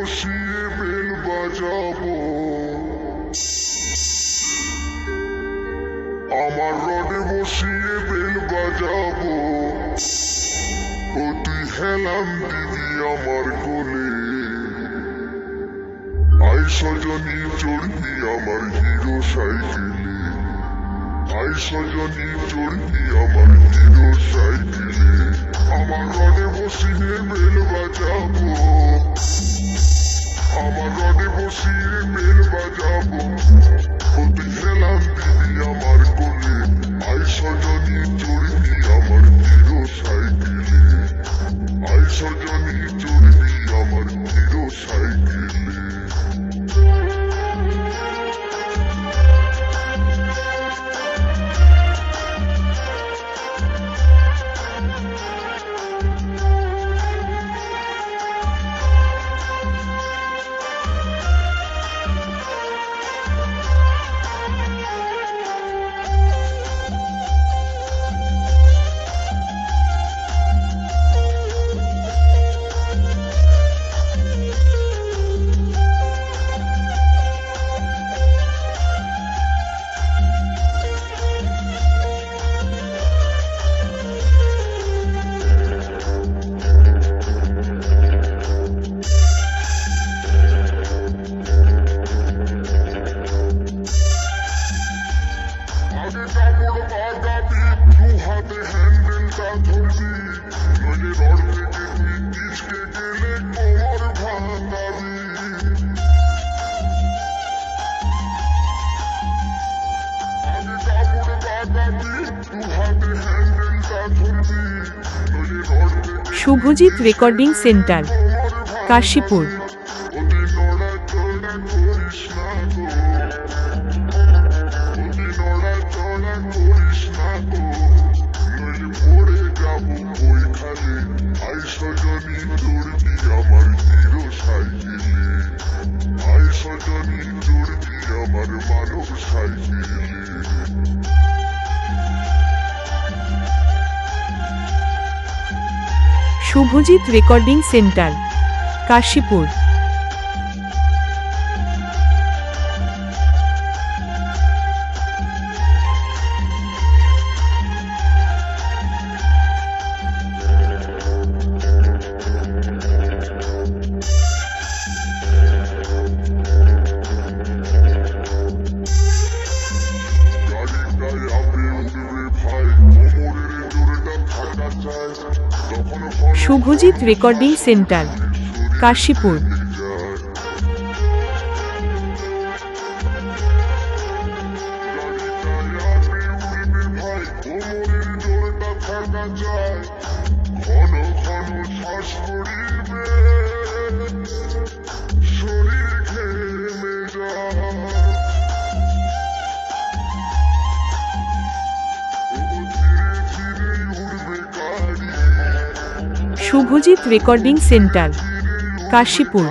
বসিয়ে বেল বাজাবো, আমার রডে বসিয়ে বেল বাজাবো। ও তুই হেলান দিবি আমার কোলে, আই সজনী চড়বি আমার হিরো সাইকেলে, আই সজনী চড়বি আমার হিরো সাইকেলে। আমার রডে বসিয়ে বেল বাজাবো, আমার রডে বসিয়ে বেল বাজাবো। ও তুই হেলান দিবি আমার কোলে, আই সজনী চড়বি আমার হিরো সাইকেলে, আই সজনী চড়বি আমার হিরো সাইকেলে। Subhajit recording centre, Kashipur. Subhajit recording centre, Kashipur. Subhajit recording centre, Kashipur. Subhajit recording centre, Kashipur.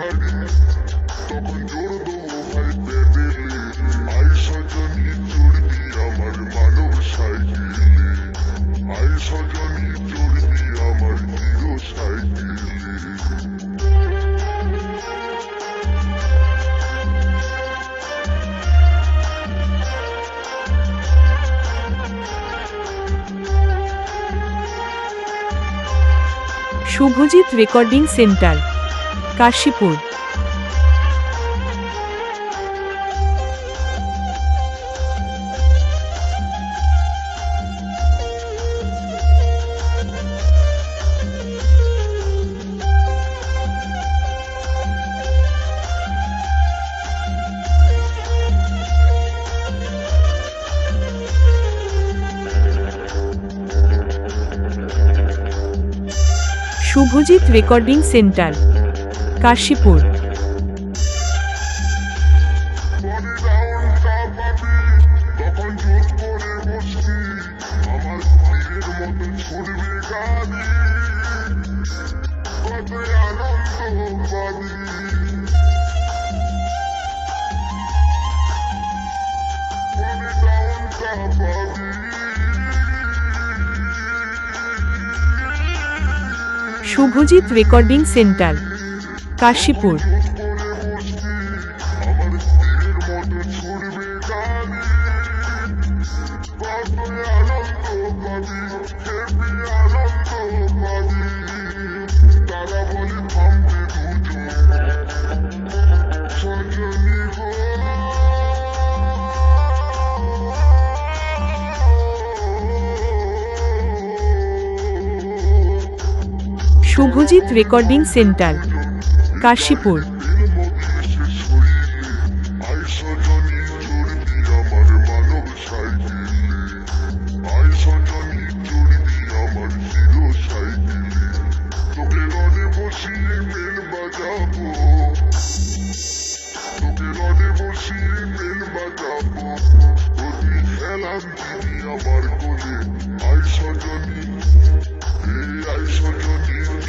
Subhajit recording centre, Kashipur. Subhajit recording centre, Kashipur. Subhajit recording centre, Kashipur. Subhajit recording centre Kashipur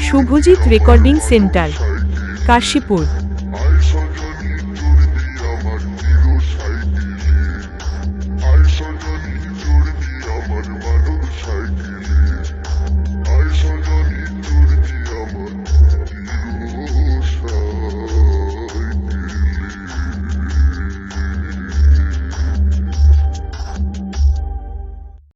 Subhajit recording centre Kashipur